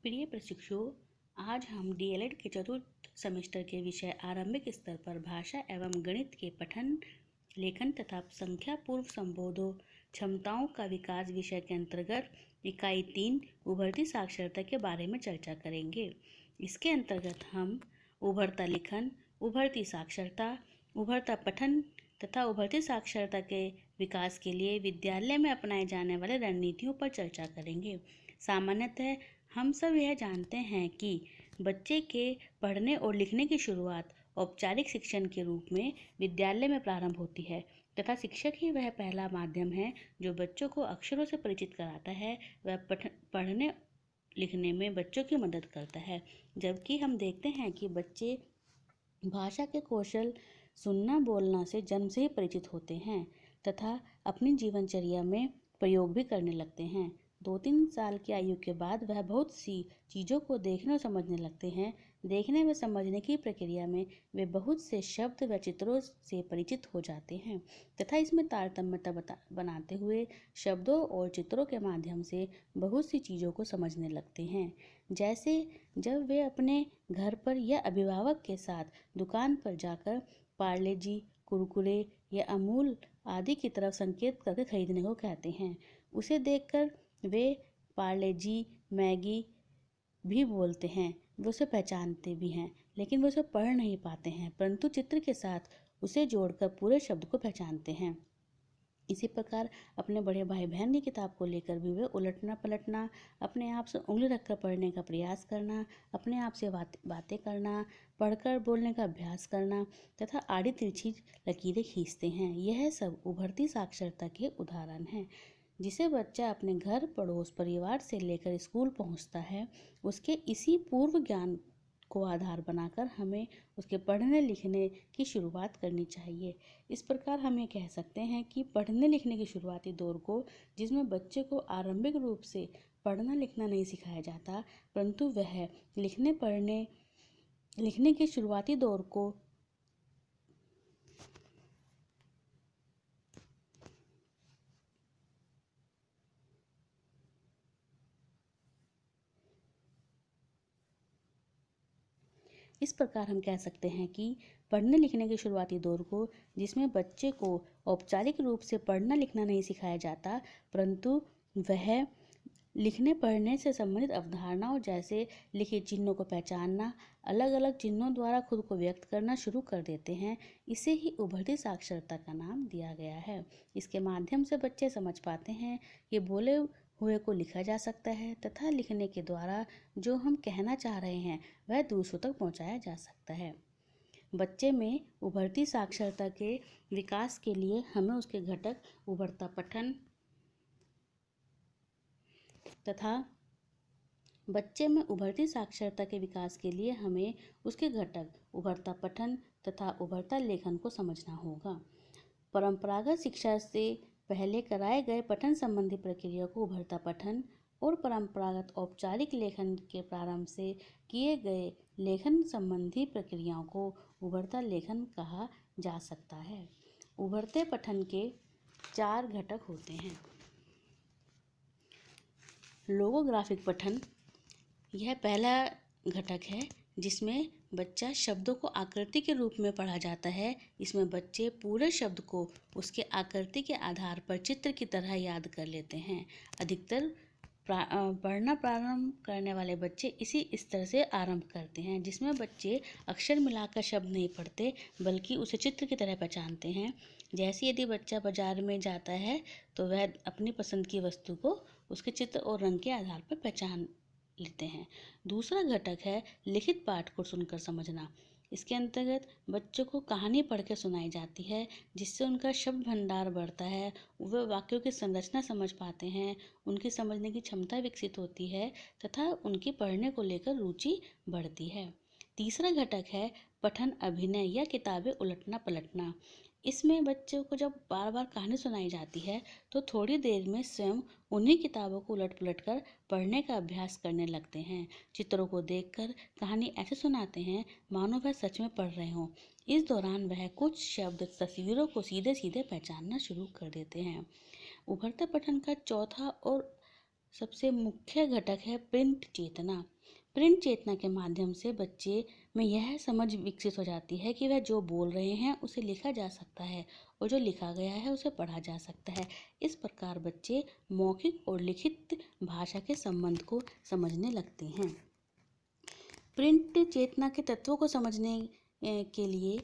प्रिय प्रशिक्षुओं, आज हम डीएलएड के चतुर्थ सेमेस्टर के विषय आरंभिक स्तर पर भाषा एवं गणित के पठन, लेखन तथा संख्या पूर्व संबोधों क्षमताओं का विकास विषय के अंतर्गत इकाई 3 उभरती साक्षरता के बारे में चर्चा करेंगे। इसके अंतर्गत हम उभरता लिखन, उभरती साक्षरता, उभरता पठन तथा उभरती साक्षरता के विकास के लिए विद्यालय में अपनाए जाने वाले रणनीतियों पर चर्चा करेंगे। सामान्यतः हम सब यह जानते हैं कि बच्चे के पढ़ने और लिखने की शुरुआत औपचारिक शिक्षण के रूप में विद्यालय में प्रारंभ होती है तथा शिक्षक ही वह पहला माध्यम है जो बच्चों को अक्षरों से परिचित कराता है। वह पढ़ने लिखने में बच्चों की मदद करता है, जबकि हम देखते हैं कि बच्चे भाषा के कौशल सुनना बोलना से जन्म से ही परिचित होते हैं तथा अपनी जीवनचर्या में प्रयोग भी करने लगते हैं। 2-3 साल की आयु के बाद वह बहुत सी चीज़ों को देखने और समझने लगते हैं। देखने व समझने की प्रक्रिया में वे बहुत से शब्द व चित्रों से परिचित हो जाते हैं तथा इसमें तारतम्यता बनाते हुए शब्दों और चित्रों के माध्यम से बहुत सी चीज़ों को समझने लगते हैं। जैसे जब वे अपने घर पर या अभिभावक के साथ दुकान पर जाकर पार्ले जी, कुरकुरे या अमूल आदि की तरफ संकेत करके खरीदने को कहते हैं, उसे देखकर वे पार्ले जी, मैगी भी बोलते हैं। वे उसे पहचानते भी हैं, लेकिन वे उसे पढ़ नहीं पाते हैं, परंतु चित्र के साथ उसे जोड़कर पूरे शब्द को पहचानते हैं। इसी प्रकार अपने बड़े भाई बहन की किताब को लेकर भी वे उलटना पलटना, अपने आप से उंगली रखकर पढ़ने का प्रयास करना, अपने आप से बातें करना, पढ़कर बोलने का अभ्यास करना तथा आड़ी तिरछी लकीरें खींचते हैं। यह सब उभरती साक्षरता के उदाहरण हैं। जिसे बच्चा अपने घर, पड़ोस, परिवार से लेकर स्कूल पहुंचता है, उसके इसी पूर्व ज्ञान को आधार बनाकर हमें उसके पढ़ने लिखने की शुरुआत करनी चाहिए। इस प्रकार हम ये कह सकते हैं कि पढ़ने लिखने की शुरुआती दौर को, जिसमें बच्चे को आरंभिक रूप से पढ़ना लिखना नहीं सिखाया जाता, परंतु वह लिखने के शुरुआती दौर को इस प्रकार हम कह सकते हैं कि पढ़ने लिखने के शुरुआती दौर को, जिसमें बच्चे को औपचारिक रूप से पढ़ना लिखना नहीं सिखाया जाता, परंतु वह लिखने पढ़ने से संबंधित अवधारणाओं जैसे लिखे चिन्हों को पहचानना, अलग अलग चिन्हों द्वारा खुद को व्यक्त करना शुरू कर देते हैं। इसे ही उभरती साक्षरता का नाम दिया गया है। इसके माध्यम से बच्चे समझ पाते हैं कि बोले हुए को लिखा जा सकता है तथा लिखने के द्वारा जो हम कहना चाह रहे हैं वह दूसरों तक पहुंचाया जा सकता है। बच्चे में उभरती साक्षरता के विकास के लिए हमें उसके घटक उभरता पठन तथा बच्चे में उभरती साक्षरता के विकास के लिए हमें उसके घटक उभरता पठन तथा उभरता लेखन को समझना होगा। परंपरागत शिक्षा से पहले कराए गए पठन संबंधी प्रक्रिया को उभरता पठन और परंपरागत औपचारिक लेखन के प्रारंभ से किए गए लेखन संबंधी प्रक्रियाओं को उभरता लेखन कहा जा सकता है। उभरते पठन के 4 घटक होते हैं। लोगोग्राफिक पठन, यह पहला घटक है जिसमें बच्चा शब्दों को आकृति के रूप में पढ़ा जाता है। इसमें बच्चे पूरे शब्द को उसके आकृति के आधार पर चित्र की तरह याद कर लेते हैं। अधिकतर पढ़ना प्रारंभ करने वाले बच्चे इसी स्तर से आरंभ करते हैं, जिसमें बच्चे अक्षर मिलाकर शब्द नहीं पढ़ते बल्कि उसे चित्र की तरह पहचानते हैं। जैसे यदि बच्चा बाजार में जाता है तो वह अपनी पसंद की वस्तु को उसके चित्र और रंग के आधार पर पहचान लेते हैं। दूसरा घटक है लिखित पाठ को सुनकर समझना। इसके अंतर्गत बच्चों को कहानी पढ़ के सुनाई जाती है, जिससे उनका शब्द भंडार बढ़ता है, वे वाक्यों की संरचना समझ पाते हैं, उनकी समझने की क्षमता विकसित होती है तथा उनकी पढ़ने को लेकर रुचि बढ़ती है। तीसरा घटक है पठन अभिनय या किताबें उलटना पलटना। इसमें बच्चों को जब बार बार कहानी सुनाई जाती है तो थोड़ी देर में स्वयं उन्हीं किताबों को उलट पुलट कर पढ़ने का अभ्यास करने लगते हैं। चित्रों को देखकर कहानी ऐसे सुनाते हैं मानो वह सच में पढ़ रहे हों। इस दौरान वह कुछ शब्द तस्वीरों को सीधे सीधे पहचानना शुरू कर देते हैं। उभरते पठन का चौथा और सबसे मुख्य घटक है प्रिंट चेतना। प्रिंट चेतना के माध्यम से बच्चे में यह समझ विकसित हो जाती है कि वह जो बोल रहे हैं उसे लिखा जा सकता है और जो लिखा गया है उसे पढ़ा जा सकता है। इस प्रकार बच्चे मौखिक और लिखित भाषा के संबंध को समझने लगते हैं। प्रिंट चेतना के तत्वों को समझने के लिए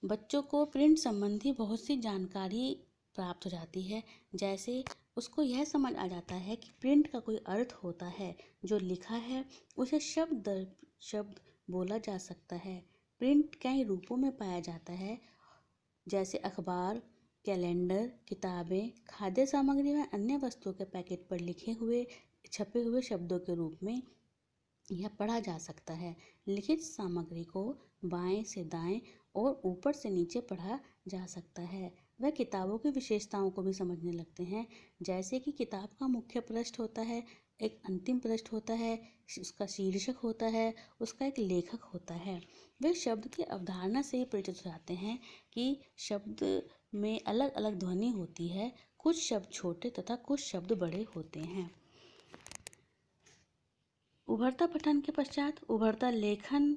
बच्चों को प्रिंट संबंधी बहुत सी जानकारी प्राप्त हो जाती है। जैसे उसको यह समझ आ जाता है कि प्रिंट का कोई अर्थ होता है, जो लिखा है उसे शब्द दर शब्द बोला जा सकता है। प्रिंट कई रूपों में पाया जाता है, जैसे अखबार, कैलेंडर, किताबें, खाद्य सामग्री व अन्य वस्तुओं के पैकेट पर लिखे हुए छपे हुए शब्दों के रूप में यह पढ़ा जा सकता है। लिखित सामग्री को बाएं से दाएं और ऊपर से नीचे पढ़ा जा सकता है। वह किताबों की विशेषताओं को भी समझने लगते हैं, जैसे कि किताब का मुख्य पृष्ठ होता है, एक अंतिम पृष्ठ होता है, उसका शीर्षक होता है, उसका एक लेखक होता है। वे शब्द की अवधारणा से ही परिचित हो जाते हैं कि शब्द में अलग अलग ध्वनि होती है, कुछ शब्द छोटे तथा कुछ शब्द बड़े होते हैं। उभरता पठन के पश्चात उभरता लेखन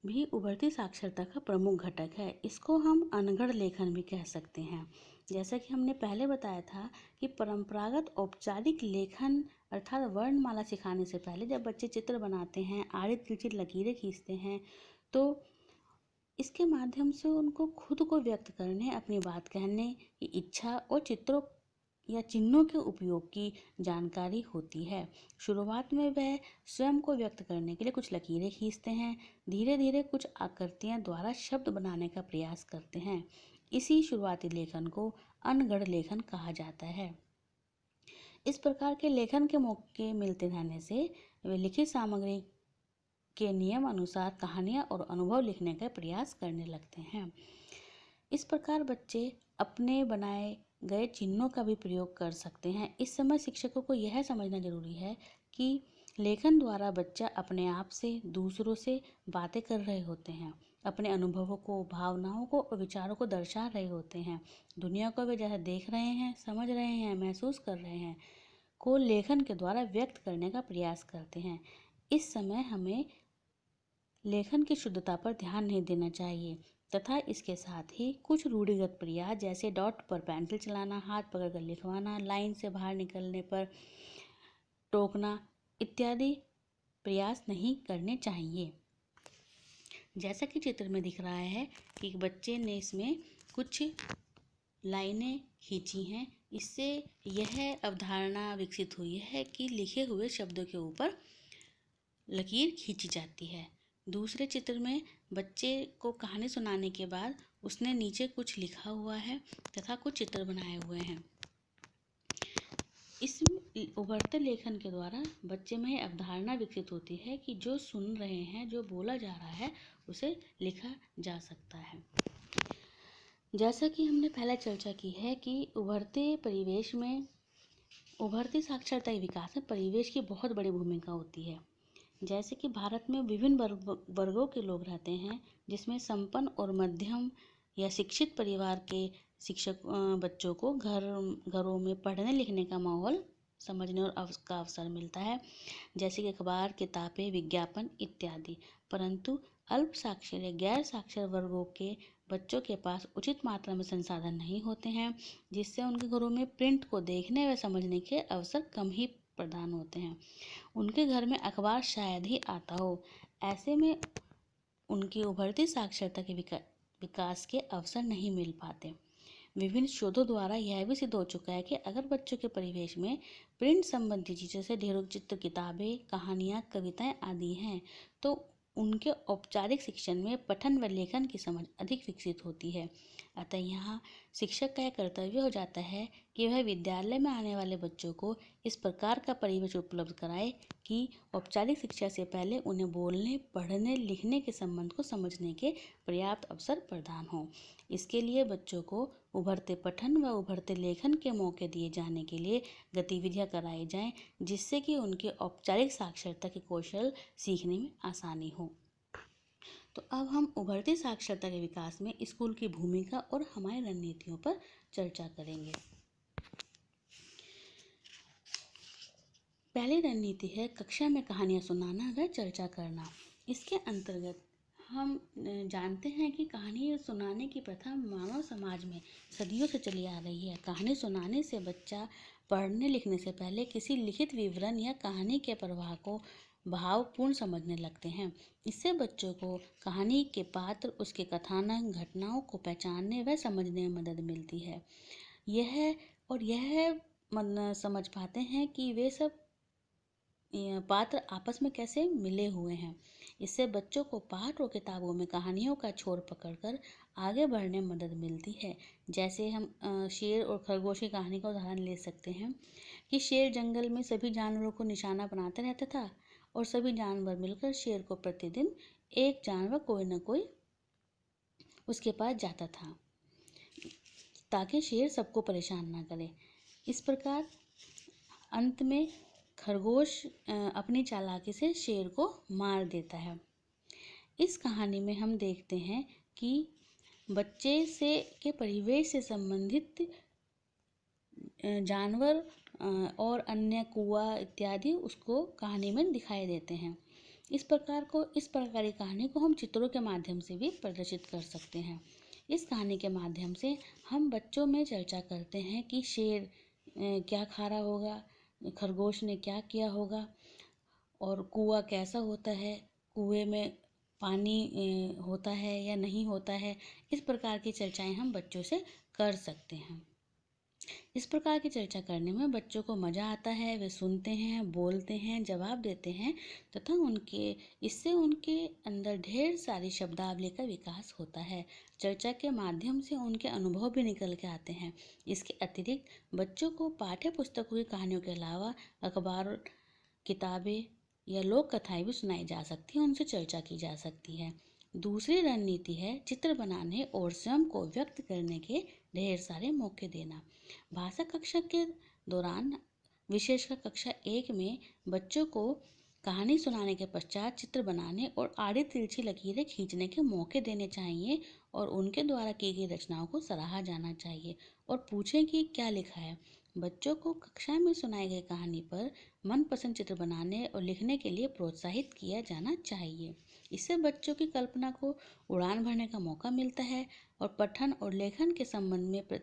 भी उभरती साक्षरता का प्रमुख घटक है। इसको हम अनगढ़ लेखन भी कह सकते हैं। जैसा कि हमने पहले बताया था कि परंपरागत औपचारिक लेखन अर्थात वर्णमाला सिखाने से पहले जब बच्चे चित्र बनाते हैं, आड़ित तिरछित लकीरें खींचते हैं, तो इसके माध्यम से उनको खुद को व्यक्त करने, अपनी बात कहने की इच्छा और चित्रों या चिन्हों के उपयोग की जानकारी होती है। शुरुआत में वह स्वयं को व्यक्त करने के लिए कुछ लकीरें खींचते हैं, धीरे धीरे कुछ आकृतियां द्वारा शब्द बनाने का प्रयास करते हैं। इसी शुरुआती लेखन को अनगढ़ लेखन कहा जाता है। इस प्रकार के लेखन के मौके मिलते रहने से वे लिखित सामग्री के नियम अनुसार कहानियाँ और अनुभव लिखने का प्रयास करने लगते हैं। इस प्रकार बच्चे अपने बनाए गए चिन्हों का भी प्रयोग कर सकते हैं। इस समय शिक्षकों को यह समझना जरूरी है कि लेखन द्वारा बच्चा अपने आप से, दूसरों से बातें कर रहे होते हैं, अपने अनुभवों को, भावनाओं को और विचारों को दर्शा रहे होते हैं। दुनिया को वे जैसा देख रहे हैं, समझ रहे हैं, महसूस कर रहे हैं, को लेखन के द्वारा व्यक्त करने का प्रयास करते हैं। इस समय हमें लेखन की शुद्धता पर ध्यान नहीं देना चाहिए तथा इसके साथ ही कुछ रूढ़िगत प्रयास जैसे डॉट पर पेंसिल चलाना, हाथ पकड़कर लिखवाना, लाइन से बाहर निकलने पर टोकना इत्यादि प्रयास नहीं करने चाहिए। जैसा कि चित्र में दिख रहा है कि बच्चे ने इसमें कुछ लाइनें खींची हैं। इससे यह अवधारणा विकसित हुई है कि लिखे हुए शब्दों के ऊपर लकीर खींची जाती है। दूसरे चित्र में बच्चे को कहानी सुनाने के बाद उसने नीचे कुछ लिखा हुआ है तथा कुछ चित्र बनाए हुए हैं। इस उभरते लेखन के द्वारा बच्चे में अवधारणा विकसित होती है कि जो सुन रहे हैं, जो बोला जा रहा है, उसे लिखा जा सकता है। जैसा कि हमने पहले चर्चा की है कि उभरते परिवेश में, उभरती साक्षरता के विकास में परिवेश की बहुत बड़ी भूमिका होती है। जैसे कि भारत में विभिन्न वर्गों के लोग रहते हैं, जिसमें संपन्न और मध्यम या शिक्षित परिवार के शिक्षक बच्चों को घरों में पढ़ने लिखने का माहौल समझने और का अवसर मिलता है, जैसे कि अखबार, किताबें, विज्ञापन इत्यादि। परंतु अल्प साक्षर या गैर साक्षर वर्गों के बच्चों के पास उचित मात्रा में संसाधन नहीं होते हैं, जिससे उनके घरों में प्रिंट को देखने व समझने के अवसर कम ही प्रदान होते हैं। उनके घर में अखबार शायद ही आता हो। ऐसे में उनकी उभरती साक्षरता के विकास के अवसर नहीं मिल पाते। विभिन्न शोधों द्वारा यह भी सिद्ध हो चुका है कि अगर बच्चों के परिवेश में प्रिंट संबंधी चीज़ों से ढेरों चित्र, किताबें, कहानियाँ, कविताएं आदि हैं, तो उनके औपचारिक शिक्षण में पठन व लेखन की समझ अधिक विकसित होती है। अतः यहाँ शिक्षक का यह कर्तव्य हो जाता है कि वह विद्यालय में आने वाले बच्चों को इस प्रकार का परिवेश उपलब्ध कराए कि औपचारिक शिक्षा से पहले उन्हें बोलने, पढ़ने, लिखने के संबंध को समझने के पर्याप्त अवसर प्रदान हों। इसके लिए बच्चों को उभरते पठन व उभरते लेखन के मौके दिए जाने के लिए गतिविधियाँ कराई जाएं, जिससे कि उनके औपचारिक साक्षरता के कौशल सीखने में आसानी हो। तो अब हम उभरती साक्षरता के विकास में स्कूल की भूमिका और हमारी रणनीतियों पर चर्चा करेंगे। पहली रणनीति है कक्षा में कहानियाँ सुनाना व चर्चा करना। इसके अंतर्गत हम जानते हैं कि कहानी सुनाने की प्रथा मानव समाज में सदियों से चली आ रही है। कहानी सुनाने से बच्चा पढ़ने लिखने से पहले किसी लिखित विवरण या कहानी के प्रवाह को भावपूर्ण समझने लगते हैं। इससे बच्चों को कहानी के पात्र, उसके कथानक, घटनाओं को पहचानने व समझने में मदद मिलती है। यह समझ पाते हैं कि वे सब पात्र आपस में कैसे मिले हुए हैं। इससे बच्चों को पाठ और किताबों में कहानियों का छोर पकड़कर आगे बढ़ने में मदद मिलती है। जैसे हम शेर और खरगोश की कहानी का उदाहरण ले सकते हैं कि शेर जंगल में सभी जानवरों को निशाना बनाता रहता था और सभी जानवर मिलकर शेर को प्रतिदिन एक जानवर कोई न कोई उसके पास जाता था ताकि शेर सबको परेशान ना करे। इस प्रकार अंत में खरगोश अपनी चालाकी से शेर को मार देता है। इस कहानी में हम देखते हैं कि बच्चे से के परिवेश से संबंधित जानवर और अन्य कुआ इत्यादि उसको कहानी में दिखाई देते हैं। इस प्रकार की कहानी को हम चित्रों के माध्यम से भी प्रदर्शित कर सकते हैं। इस कहानी के माध्यम से हम बच्चों में चर्चा करते हैं कि शेर क्या खा रहा होगा, खरगोश ने क्या किया होगा और कुआं कैसा होता है, कुएं में पानी होता है या नहीं होता है। इस प्रकार की चर्चाएं हम बच्चों से कर सकते हैं। इस प्रकार की चर्चा करने में बच्चों को मज़ा आता है, वे सुनते हैं, बोलते हैं, जवाब देते हैं तथा इससे उनके अंदर ढेर सारी शब्दावली का विकास होता है। चर्चा के माध्यम से उनके अनुभव भी निकल के आते हैं। इसके अतिरिक्त बच्चों को पाठ्य पुस्तकों की कहानियों के अलावा अखबार, किताबें या लोक कथाएं भी सुनाई जा सकती हैं, उनसे चर्चा की जा सकती है। दूसरी रणनीति है चित्र बनाने और स्वयं को व्यक्त करने के ढेर सारे मौके देना। भाषा कक्षा के दौरान, विशेषकर कक्षा 1 में, बच्चों को कहानी सुनाने के पश्चात चित्र बनाने और आड़ी तिरछी लकीरें खींचने के मौके देने चाहिए और उनके द्वारा की गई रचनाओं को सराहा जाना चाहिए और पूछें कि क्या लिखा है। बच्चों को कक्षा में सुनाई गई कहानी पर मनपसंद चित्र बनाने और लिखने के लिए प्रोत्साहित किया जाना चाहिए। इससे बच्चों की कल्पना को उड़ान भरने का मौका मिलता है और पठन और लेखन के संबंध में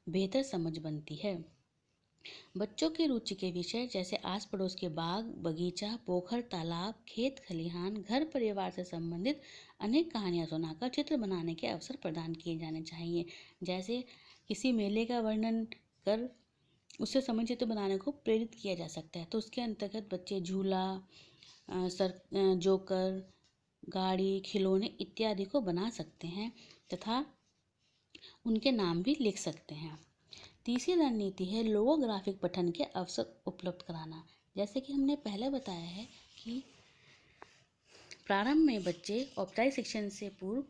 बेहतर समझ बनती है। बच्चों की रुचि के विषय जैसे आस पड़ोस के बाग, बगीचा, पोखर, तालाब, खेत खलिहान, घर परिवार से संबंधित अनेक कहानियां सुनाकर चित्र बनाने के अवसर प्रदान किए जाने चाहिए। जैसे किसी मेले का वर्णन कर उससे समय चित्र बनाने को प्रेरित किया जा सकता है। तो उसके अंतर्गत बच्चे झूला, जोकर, गाड़ी, खिलौने इत्यादि को बना सकते हैं तथा उनके नाम भी लिख सकते हैं। तीसरी रणनीति है लोगोग्राफिक पठन के अवसर उपलब्ध कराना। जैसे कि हमने पहले बताया है कि प्रारंभ में बच्चे औपचारिक शिक्षण से पूर्व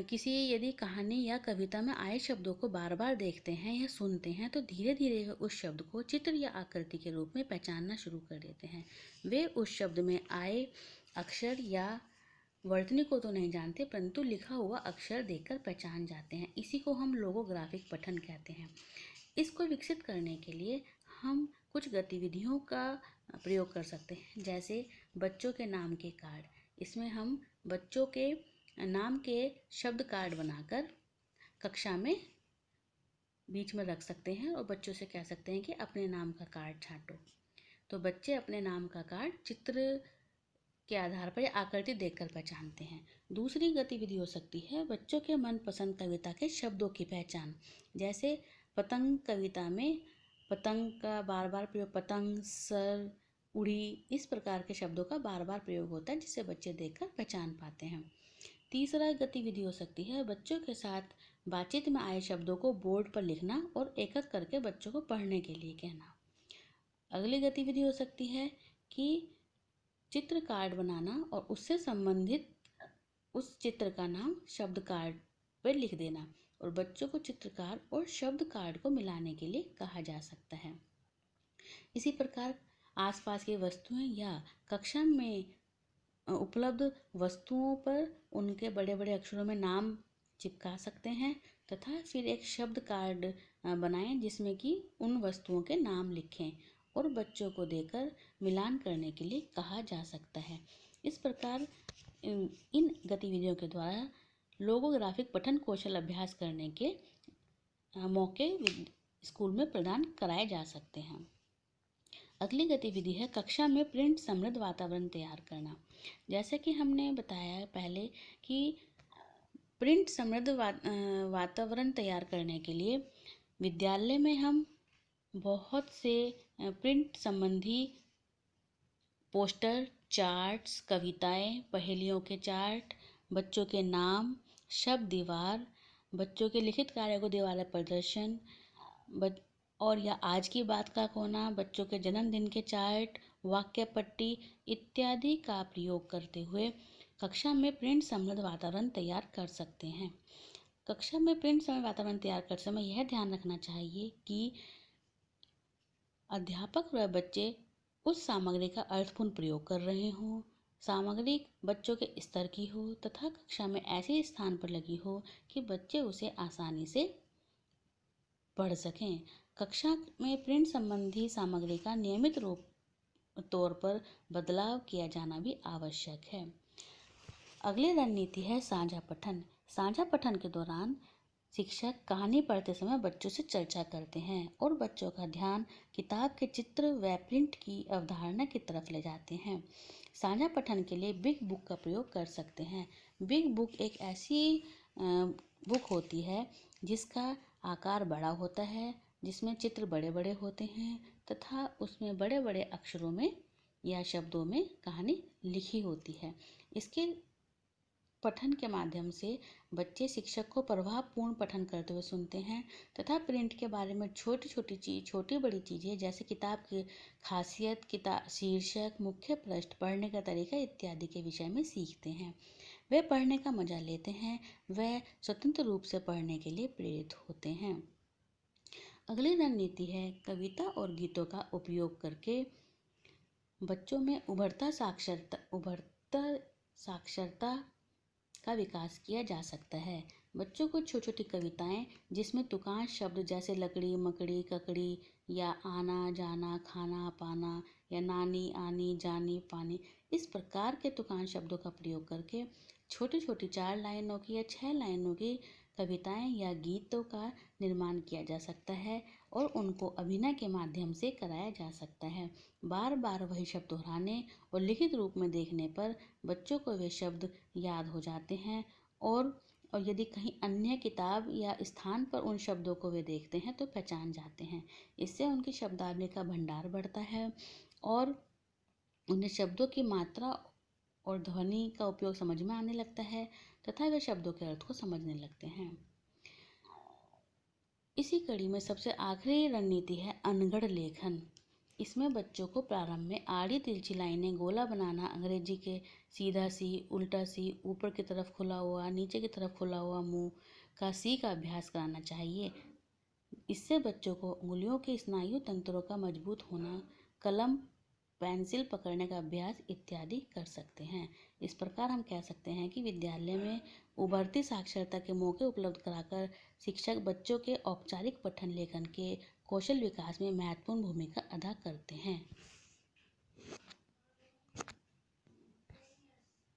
किसी यदि कहानी या कविता में आए शब्दों को बार बार देखते हैं या सुनते हैं तो धीरे धीरे उस शब्द को चित्र या आकृति के रूप में पहचानना शुरू कर देते हैं। वे उस शब्द में आए अक्षर या वर्तनी को तो नहीं जानते, परंतु लिखा हुआ अक्षर देखकर पहचान जाते हैं। इसी को हम लोगोग्राफिक पठन कहते हैं। इसको विकसित करने के लिए हम कुछ गतिविधियों का प्रयोग कर सकते हैं, जैसे बच्चों के नाम के कार्ड। इसमें हम बच्चों के नाम के शब्द कार्ड बनाकर कक्षा में बीच में रख सकते हैं और बच्चों से कह सकते हैं कि अपने नाम का कार्ड छांटो। तो बच्चे अपने नाम का कार्ड चित्र के आधार पर आकृति देखकर पहचानते हैं। दूसरी गतिविधि हो सकती है बच्चों के मनपसंद कविता के शब्दों की पहचान। जैसे पतंग कविता में पतंग का बार बार प्रयोग, पतंग, सर, उड़ी, इस प्रकार के शब्दों का बार बार प्रयोग होता है जिसे बच्चे देखकर पहचान पाते हैं। तीसरा गतिविधि हो सकती है बच्चों के साथ बातचीत में आए शब्दों को बोर्ड पर लिखना और एक एक करके बच्चों को पढ़ने के लिए कहना। अगली गतिविधि हो सकती है कि चित्र कार्ड बनाना और उससे संबंधित उस चित्र का नाम शब्द कार्ड पर लिख देना और बच्चों को चित्रकार और शब्द कार्ड को मिलाने के लिए कहा जा सकता है। इसी प्रकार आसपास की वस्तुएं या कक्षा में उपलब्ध वस्तुओं पर उनके बड़े बड़े अक्षरों में नाम चिपका सकते हैं तथा फिर एक शब्द कार्ड बनाएं जिसमें कि उन वस्तुओं के नाम लिखें और बच्चों को देकर मिलान करने के लिए कहा जा सकता है। इस प्रकार इन गतिविधियों के द्वारा लोगोग्राफिक पठन कौशल अभ्यास करने के मौके स्कूल में प्रदान कराए जा सकते हैं। अगली गतिविधि है कक्षा में प्रिंट समृद्ध वातावरण तैयार करना। जैसे कि हमने बताया पहले कि प्रिंट समृद्ध वातावरण तैयार करने के लिए विद्यालय में हम बहुत से प्रिंट संबंधी पोस्टर, चार्ट्स, कविताएं, पहेलियों के चार्ट, बच्चों के नाम, शब्द दीवार, बच्चों के लिखित कार्य को दीवार पर प्रदर्शन और या आज की बात का कोना, बच्चों के जन्मदिन के चार्ट, वाक्य पट्टी इत्यादि का प्रयोग करते हुए कक्षा में प्रिंट समृद्ध वातावरण तैयार कर सकते हैं। कक्षा में प्रिंट समृद्ध वातावरण तैयार करते समय यह ध्यान रखना चाहिए कि अध्यापक व बच्चे उस सामग्री का अर्थपूर्ण प्रयोग कर रहे हों, सामग्री बच्चों के स्तर की हो तथा कक्षा में ऐसे स्थान पर लगी हो कि बच्चे उसे आसानी से पढ़ सकें। कक्षा में प्रिंट संबंधी सामग्री का नियमित रूप तौर पर बदलाव किया जाना भी आवश्यक है। अगली रणनीति है साझा पठन। साझा पठन के दौरान शिक्षक कहानी पढ़ते समय बच्चों से चर्चा करते हैं और बच्चों का ध्यान किताब के चित्र व प्रिंट की अवधारणा की तरफ ले जाते हैं। साझा पठन के लिए बिग बुक का प्रयोग कर सकते हैं। बिग बुक एक ऐसी बुक होती है जिसका आकार बड़ा होता है, जिसमें चित्र बड़े बड़े होते हैं तथा उसमें बड़े बड़े अक्षरों में या शब्दों में कहानी लिखी होती है। इसके पठन के माध्यम से बच्चे शिक्षक को प्रभावपूर्ण पठन करते हुए सुनते हैं तथा प्रिंट के बारे में छोटी बड़ी चीज़ें जैसे किताब की खासियत, किताब शीर्षक, मुख्य पृष्ठ, पढ़ने का तरीका इत्यादि के विषय में सीखते हैं। वे पढ़ने का मजा लेते हैं, वे स्वतंत्र रूप से पढ़ने के लिए प्रेरित होते हैं। अगली रणनीति है कविता और गीतों का उपयोग करके बच्चों में उभरता साक्षरता का विकास किया जा सकता है। बच्चों को छोटी छोटी कविताएं जिसमें तुकांश शब्द जैसे लकड़ी, मकड़ी, ककड़ी या आना जाना, खाना पाना या नानी, आनी, जानी, पानी, इस प्रकार के तुकांश शब्दों का प्रयोग करके छोटी छोटी 4 लाइनों की या 6 लाइनों की कविताएं या गीतों का निर्माण किया जा सकता है और उनको अभिनय के माध्यम से कराया जा सकता है। बार बार वही शब्द दोहराने और लिखित रूप में देखने पर बच्चों को वे शब्द याद हो जाते हैं और यदि कहीं अन्य किताब या स्थान पर उन शब्दों को वे देखते हैं तो पहचान जाते हैं। इससे उनकी शब्दावली का भंडार बढ़ता है और उन्हें शब्दों की मात्रा और ध्वनि का उपयोग समझ में आने लगता है तथा वे शब्दों के अर्थ को समझने लगते हैं। इसी कड़ी में सबसे आखिरी रणनीति है अनगढ़ लेखन। इसमें बच्चों को प्रारंभ में आड़ी तिरछी लाइनें, गोला बनाना, अंग्रेजी के सीधा सी, उल्टा सी, ऊपर की तरफ खुला हुआ, नीचे की तरफ खुला हुआ मुंह का सी का अभ्यास कराना चाहिए। इससे बच्चों को उंगलियों के स्नायु तंत्रों का मजबूत होना, कलम पेंसिल पकड़ने का अभ्यास इत्यादि कर सकते हैं। इस प्रकार हम कह सकते हैं कि विद्यालय में उभरती साक्षरता के मौके उपलब्ध कराकर शिक्षक बच्चों के औपचारिक पठन लेखन के कौशल विकास में महत्वपूर्ण भूमिका अदा करते हैं।